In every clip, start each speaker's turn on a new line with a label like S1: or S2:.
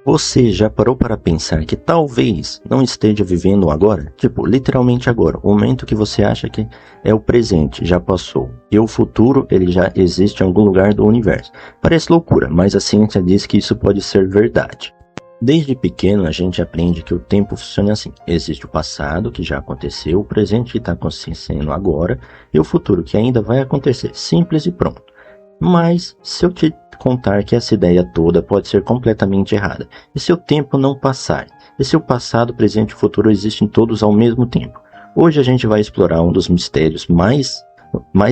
S1: Você já parou para pensar que talvez não esteja vivendo agora? Tipo, literalmente agora. O momento que você acha que é o presente já passou. E o futuro, ele já existe em algum lugar do universo. Parece loucura, mas a ciência diz que isso pode ser verdade. Desde pequeno a gente aprende que o tempo funciona assim. Existe o passado, que já aconteceu, o presente que está acontecendo agora, e o futuro, que ainda vai acontecer. Simples e pronto. Mas, se eu te contar que essa ideia toda pode ser completamente errada, e se o tempo não passar, e se o passado, o presente e o futuro existem todos ao mesmo tempo? Hoje a gente vai explorar um dos mistérios mais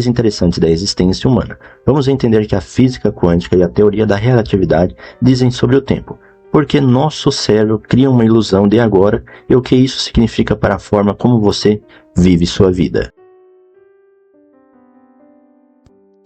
S1: interessantes da existência humana. Vamos entender que a física quântica e a teoria da relatividade dizem sobre o tempo, porque nosso cérebro cria uma ilusão de agora e o que isso significa para a forma como você vive sua vida.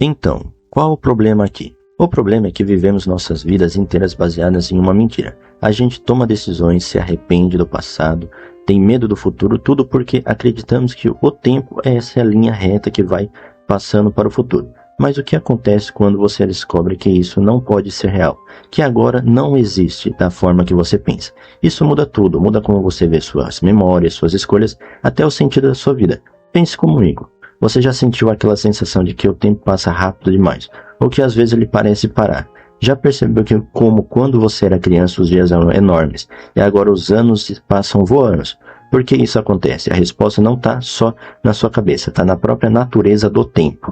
S1: Então, qual o problema aqui? O problema é que vivemos nossas vidas inteiras baseadas em uma mentira. A gente toma decisões, se arrepende do passado, tem medo do futuro, tudo porque acreditamos que o tempo é essa linha reta que vai passando para o futuro. Mas o que acontece quando você descobre que isso não pode ser real? Que agora não existe da forma que você pensa. Isso muda tudo, muda como você vê suas memórias, suas escolhas, até o sentido da sua vida. Pense comigo. Você já sentiu aquela sensação de que o tempo passa rápido demais, ou que às vezes ele parece parar? Já percebeu que como quando você era criança os dias eram enormes, e agora os anos passam voando? Por que isso acontece? A resposta não está só na sua cabeça, está na própria natureza do tempo.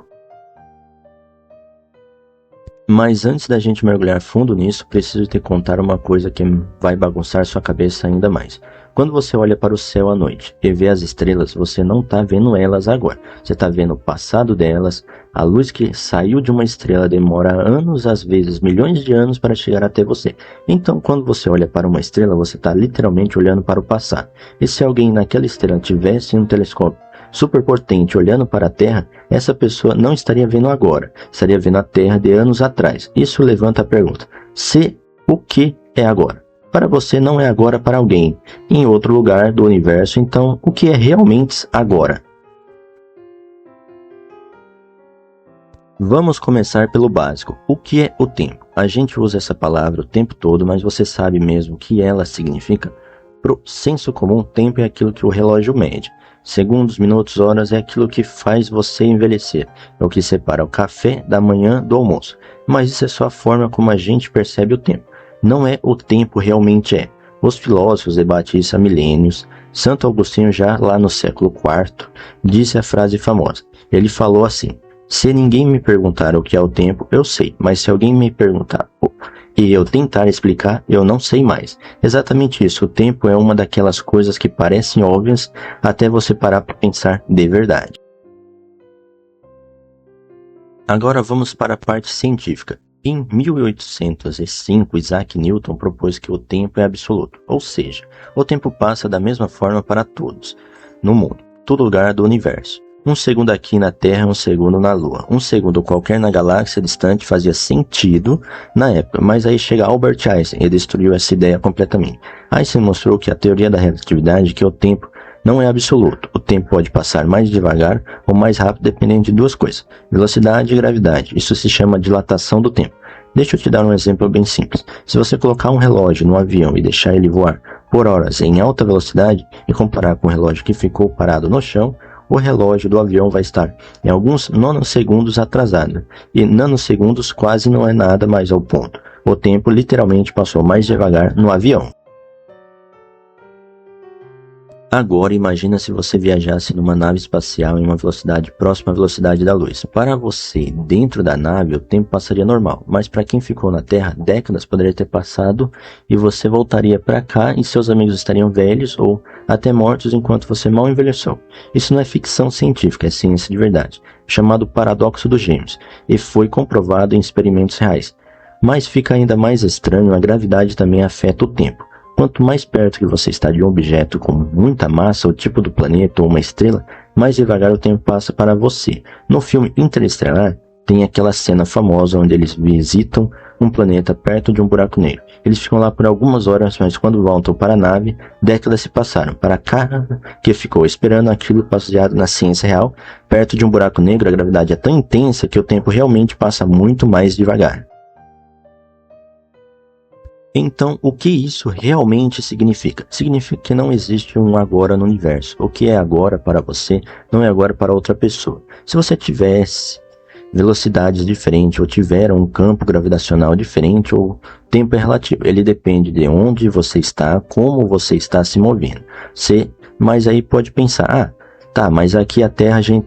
S1: Mas antes da gente mergulhar fundo nisso, preciso te contar uma coisa que vai bagunçar sua cabeça ainda mais. Quando você olha para o céu à noite e vê as estrelas, você não está vendo elas agora. Você está vendo o passado delas. A luz que saiu de uma estrela demora anos, às vezes milhões de anos, para chegar até você. Então, quando você olha para uma estrela, você está literalmente olhando para o passado. E se alguém naquela estrela tivesse um telescópio super potente olhando para a Terra, essa pessoa não estaria vendo agora, estaria vendo a Terra de anos atrás. Isso levanta a pergunta: se o que é agora? Para você não é agora para alguém, em outro lugar do universo, então o que é realmente agora? Vamos começar pelo básico. O que é o tempo? A gente usa essa palavra o tempo todo, mas você sabe mesmo o que ela significa? Pro senso comum, tempo é aquilo que o relógio mede. Segundos, minutos, horas é aquilo que faz você envelhecer. É o que separa o café da manhã do almoço. Mas isso é só a forma como a gente percebe o tempo. Não é o tempo realmente é. Os filósofos debatem isso há milênios. Santo Agostinho, já lá no século IV, disse a frase famosa. Ele falou assim: se ninguém me perguntar o que é o tempo, eu sei. Mas se alguém me perguntar e eu tentar explicar, eu não sei mais. Exatamente isso, o tempo é uma daquelas coisas que parecem óbvias até você parar para pensar de verdade. Agora vamos para a parte científica. Em 1805, Isaac Newton propôs que o tempo é absoluto, ou seja, o tempo passa da mesma forma para todos, no mundo, todo lugar do universo. Um segundo aqui na Terra, um segundo na Lua. Um segundo qualquer na galáxia distante fazia sentido na época, mas aí chega Albert Einstein e destruiu essa ideia completamente. Einstein mostrou que a teoria da relatividade, que o tempo não é absoluto. O tempo pode passar mais devagar ou mais rápido dependendo de duas coisas: velocidade e gravidade. Isso se chama dilatação do tempo. Deixa eu te dar um exemplo bem simples. Se você colocar um relógio no avião e deixar ele voar por horas em alta velocidade e comparar com o relógio que ficou parado no chão, o relógio do avião vai estar em alguns nanosegundos atrasado. E nanosegundos quase não é nada mais ao ponto. O tempo literalmente passou mais devagar no avião. Agora imagina se você viajasse numa nave espacial em uma velocidade próxima à velocidade da luz. Para você, dentro da nave, o tempo passaria normal, mas para quem ficou na Terra, décadas poderia ter passado e você voltaria para cá e seus amigos estariam velhos ou até mortos enquanto você mal envelheceu. Isso não é ficção científica, é ciência de verdade, chamado paradoxo dos gêmeos, e foi comprovado em experimentos reais. Mas fica ainda mais estranho, a gravidade também afeta o tempo. Quanto mais perto que você está de um objeto com muita massa, o tipo do planeta ou uma estrela, mais devagar o tempo passa para você. No filme Interestelar, tem aquela cena famosa onde eles visitam um planeta perto de um buraco negro. Eles ficam lá por algumas horas, mas quando voltam para a nave, décadas se passaram. Para cá que ficou esperando aquilo baseado na ciência real, perto de um buraco negro, a gravidade é tão intensa que o tempo realmente passa muito mais devagar. Então, o que isso realmente significa? Significa que não existe um agora no universo. O que é agora para você não é agora para outra pessoa. Se você tivesse velocidades diferentes, ou tiver um campo gravitacional diferente, ou tempo é relativo. Ele depende de onde você está, como você está se movendo. Mas aí pode pensar, tá, mas aqui a Terra a gente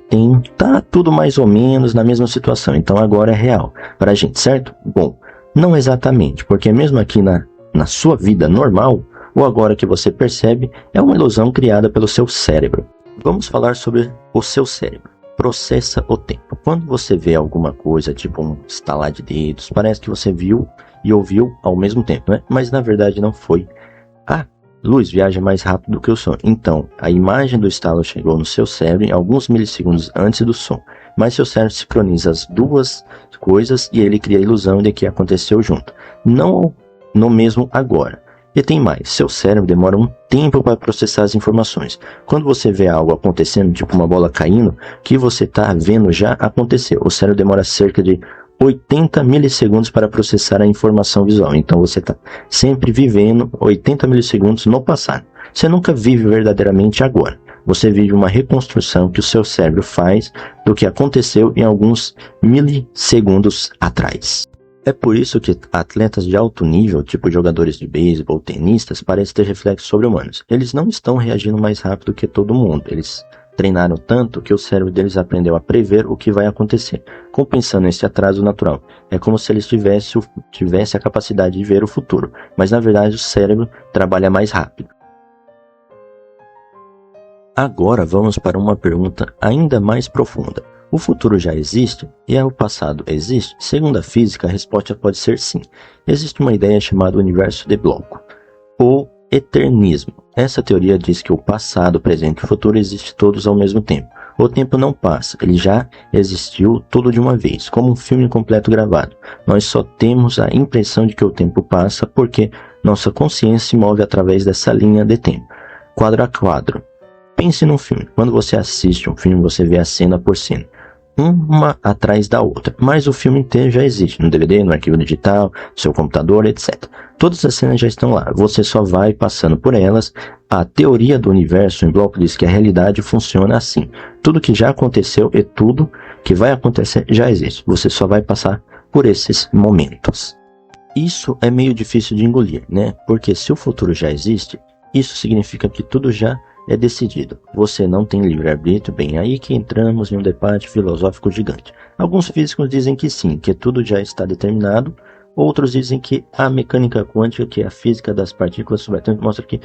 S1: tá tudo mais ou menos na mesma situação, então agora é real para a gente, certo? Bom, não exatamente, porque mesmo aqui na sua vida normal, o agora que você percebe é uma ilusão criada pelo seu cérebro. Vamos falar sobre o seu cérebro. Processa o tempo. Quando você vê alguma coisa, tipo um estalar de dedos, parece que você viu e ouviu ao mesmo tempo, né? Mas na verdade não foi. A luz viaja mais rápido do que o som. Então, a imagem do estalo chegou no seu cérebro em alguns milissegundos antes do som. Mas seu cérebro sincroniza as duas coisas e ele cria a ilusão de que aconteceu junto. Não no mesmo agora. E tem mais, seu cérebro demora um tempo para processar as informações. Quando você vê algo acontecendo, tipo uma bola caindo, o que você está vendo já aconteceu. O cérebro demora cerca de 80 milissegundos para processar a informação visual. Então você está sempre vivendo 80 milissegundos no passado. Você nunca vive verdadeiramente agora. Você vive uma reconstrução que o seu cérebro faz do que aconteceu em alguns milissegundos atrás. É por isso que atletas de alto nível, tipo jogadores de beisebol ou tenistas, parecem ter reflexos sobre-humanos. Eles não estão reagindo mais rápido que todo mundo. Eles treinaram tanto que o cérebro deles aprendeu a prever o que vai acontecer, compensando esse atraso natural. É como se eles tivessem a capacidade de ver o futuro, mas na verdade o cérebro trabalha mais rápido. Agora vamos para uma pergunta ainda mais profunda. O futuro já existe? E o passado existe? Segundo a física, a resposta pode ser sim. Existe uma ideia chamada universo de bloco, ou eternismo. Essa teoria diz que o passado, o presente e o futuro existem todos ao mesmo tempo. O tempo não passa, ele já existiu tudo de uma vez, como um filme completo gravado. Nós só temos a impressão de que o tempo passa porque nossa consciência se move através dessa linha de tempo, quadro a quadro. Pense num filme. Quando você assiste um filme, você vê a cena por cena, uma atrás da outra, mas o filme inteiro já existe no DVD, no arquivo digital, no seu computador, etc. Todas as cenas já estão lá, você só vai passando por elas. A teoria do universo em bloco diz que a realidade funciona assim. Tudo que já aconteceu e tudo que vai acontecer já existe, você só vai passar por esses momentos. Isso é meio difícil de engolir, né? Porque se o futuro já existe, isso significa que tudo já é decidido. Você não tem livre-arbítrio, bem aí que entramos em um debate filosófico gigante. Alguns físicos dizem que sim, que tudo já está determinado. Outros dizem que a mecânica quântica, que é a física das partículas subatômicas, mostra que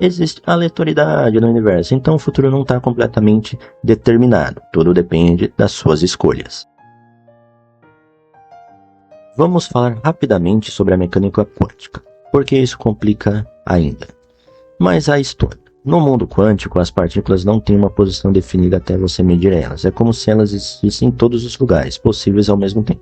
S1: existe aleatoriedade no universo. Então o futuro não está completamente determinado. Tudo depende das suas escolhas. Vamos falar rapidamente sobre a mecânica quântica, porque isso complica ainda. Mas a história. No mundo quântico, as partículas não têm uma posição definida até você medir elas. É como se elas existissem em todos os lugares possíveis ao mesmo tempo,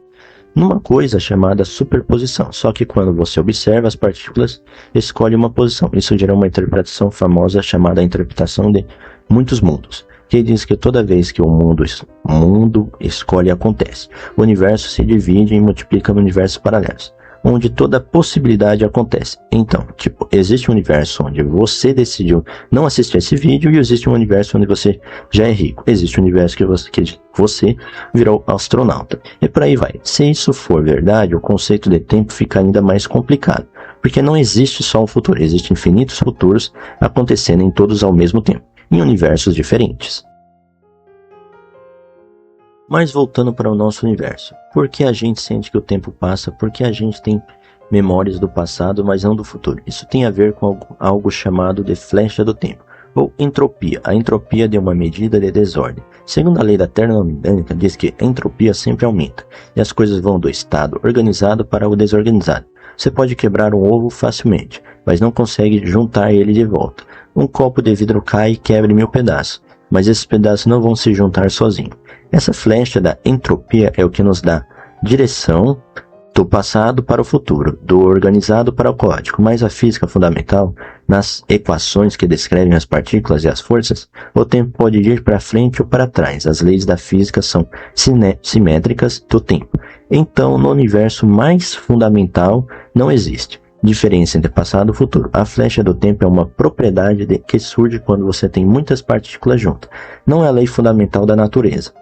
S1: numa coisa chamada superposição. Só que quando você observa as partículas, escolhe uma posição. Isso gera uma interpretação famosa chamada interpretação de muitos mundos, que diz que toda vez que o mundo escolhe acontece, o universo se divide e multiplica no universo paralelos, onde toda possibilidade acontece. Então, existe um universo onde você decidiu não assistir esse vídeo e existe um universo onde você já é rico. Existe um universo que você virou astronauta. E por aí vai. Se isso for verdade, o conceito de tempo fica ainda mais complicado, porque não existe só um futuro, existem infinitos futuros acontecendo em todos ao mesmo tempo, em universos diferentes. Mas voltando para o nosso universo, por que a gente sente que o tempo passa? Por que a gente tem memórias do passado, mas não do futuro? Isso tem a ver com algo chamado de flecha do tempo, ou entropia. A entropia de uma medida de desordem. Segundo a lei da termodinâmica, diz que a entropia sempre aumenta, e as coisas vão do estado organizado para o desorganizado. Você pode quebrar um ovo facilmente, mas não consegue juntar ele de volta. Um copo de vidro cai e quebra em 1000 pedaços, mas esses pedaços não vão se juntar sozinhos. Essa flecha da entropia é o que nos dá direção do passado para o futuro, do organizado para o caótico. Mas a física fundamental, nas equações que descrevem as partículas e as forças, o tempo pode ir para frente ou para trás. As leis da física são simétricas do tempo. Então, no universo mais fundamental, não existe Diferença entre passado e futuro. A flecha do tempo é uma propriedade que surge quando você tem muitas partículas juntas. Não é a lei fundamental da natureza.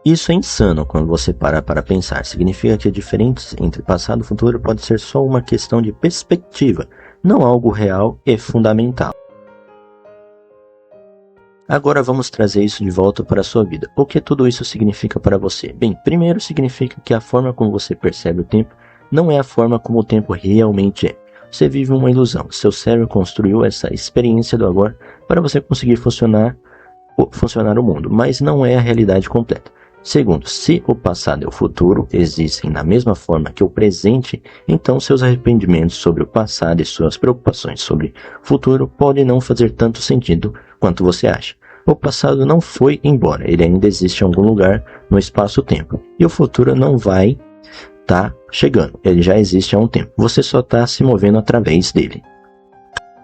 S1: Isso é insano quando você para pensar. Significa que a diferença entre passado e futuro pode ser só uma questão de perspectiva, não algo real e fundamental. Agora vamos trazer isso de volta para a sua vida. O que tudo isso significa para você? Bem, primeiro significa que a forma como você percebe o tempo não é a forma como o tempo realmente é. Você vive uma ilusão. Seu cérebro construiu essa experiência do agora para você conseguir funcionar o mundo, mas não é a realidade completa. Segundo, se o passado e o futuro existem da mesma forma que o presente, então seus arrependimentos sobre o passado e suas preocupações sobre o futuro podem não fazer tanto sentido quanto você acha. O passado não foi embora, ele ainda existe em algum lugar no espaço-tempo. E o futuro não vai estar chegando, ele já existe há um tempo. Você só está se movendo através dele.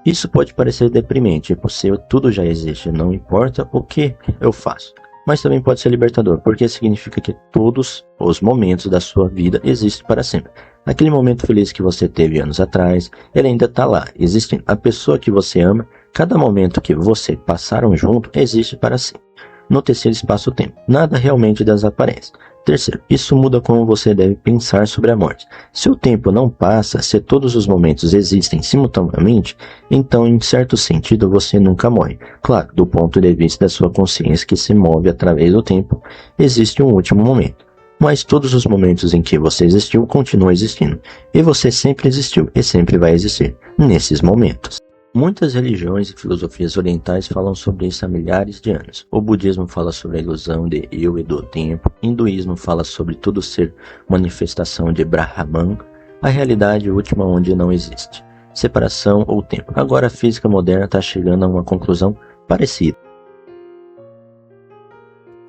S1: Isso pode parecer deprimente, porque tudo já existe, não importa o que eu faço. Mas também pode ser libertador, porque significa que todos os momentos da sua vida existem para sempre. Aquele momento feliz que você teve anos atrás, ele ainda está lá, existindo. A pessoa que você ama, cada momento que você passaram junto, existe para sempre. No terceiro espaço-tempo, nada realmente desaparece. Terceiro, isso muda como você deve pensar sobre a morte. Se o tempo não passa, se todos os momentos existem simultaneamente, então em certo sentido você nunca morre. Claro, do ponto de vista da sua consciência que se move através do tempo, existe um último momento. Mas todos os momentos em que você existiu continuam existindo. E você sempre existiu e sempre vai existir nesses momentos. Muitas religiões e filosofias orientais falam sobre isso há milhares de anos. O budismo fala sobre a ilusão de eu e do tempo. O hinduísmo fala sobre tudo ser manifestação de Brahman, a realidade última onde não existe separação ou tempo. Agora a física moderna está chegando a uma conclusão parecida.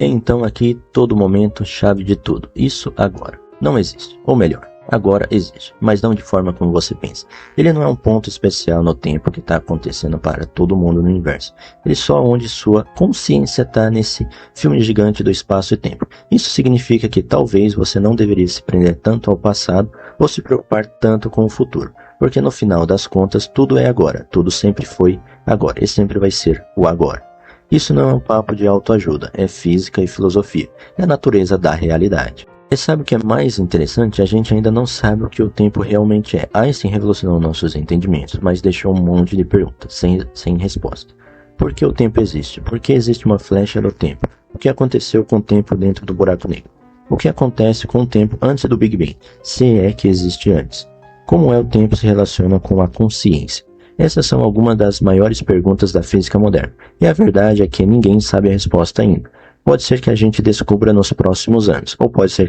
S1: Então aqui todo momento, chave de tudo. Isso agora não existe, ou melhor, agora existe, mas não de forma como você pensa. Ele não é um ponto especial no tempo que está acontecendo para todo mundo no universo. Ele só onde sua consciência está nesse filme gigante do espaço e tempo. Isso significa que talvez você não deveria se prender tanto ao passado ou se preocupar tanto com o futuro. Porque no final das contas tudo é agora, tudo sempre foi agora e sempre vai ser o agora. Isso não é um papo de autoajuda, é física e filosofia, é a natureza da realidade. E sabe o que é mais interessante? A gente ainda não sabe o que o tempo realmente é. Einstein revolucionou nossos entendimentos, mas deixou um monte de perguntas sem resposta. Por que o tempo existe? Por que existe uma flecha do tempo? O que aconteceu com o tempo dentro do buraco negro? O que acontece com o tempo antes do Big Bang, se é que existe antes? Como o tempo se relaciona com a consciência? Essas são algumas das maiores perguntas da física moderna. E a verdade é que ninguém sabe a resposta ainda. Pode ser que a gente descubra nos próximos anos, ou pode ser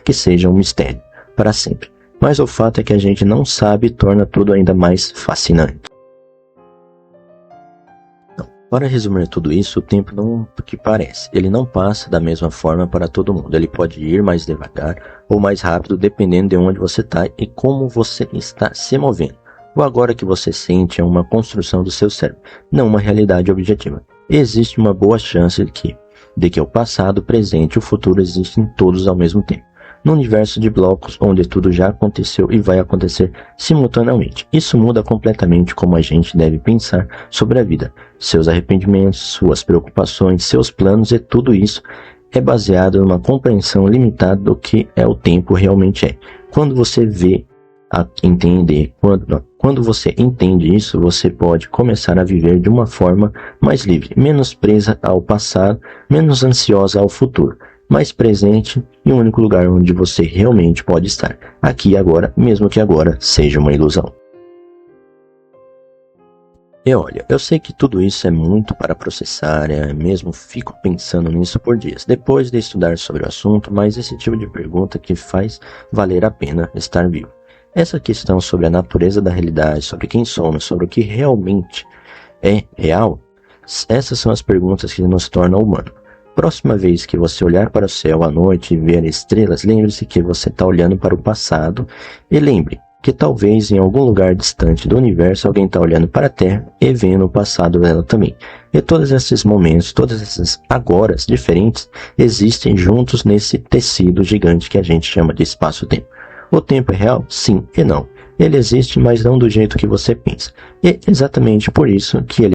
S1: que seja um mistério para sempre. Mas o fato é que a gente não sabe e torna tudo ainda mais fascinante. Para resumir tudo isso, o tempo não é o que parece. Ele não passa da mesma forma para todo mundo. Ele pode ir mais devagar ou mais rápido, dependendo de onde você está e como você está se movendo. O agora que você sente é uma construção do seu cérebro, não uma realidade objetiva. Existe uma boa chance de que o passado, o presente e o futuro existem todos ao mesmo tempo. No universo de blocos onde tudo já aconteceu e vai acontecer simultaneamente. Isso muda completamente como a gente deve pensar sobre a vida. Seus arrependimentos, suas preocupações, seus planos e tudo isso é baseado numa compreensão limitada do que o tempo realmente é. Quando você quando você entende isso, você pode começar a viver de uma forma mais livre, menos presa ao passado, menos ansiosa ao futuro, mais presente e o único lugar onde você realmente pode estar, aqui e agora, mesmo que agora seja uma ilusão. E olha, eu sei que tudo isso é muito para processar, mesmo fico pensando nisso por dias, depois de estudar sobre o assunto, mas esse tipo de pergunta que faz valer a pena estar vivo. Essa questão sobre a natureza da realidade, sobre quem somos, sobre o que realmente é real, essas são as perguntas que nos tornam humanos. Próxima vez que você olhar para o céu à noite e ver estrelas, lembre-se que você está olhando para o passado e lembre que talvez em algum lugar distante do universo alguém está olhando para a Terra e vendo o passado dela também. E todos esses momentos, todas essas agoras diferentes existem juntos nesse tecido gigante que a gente chama de espaço-tempo. O tempo é real? Sim e não. Ele existe, mas não do jeito que você pensa. E é exatamente por isso que ele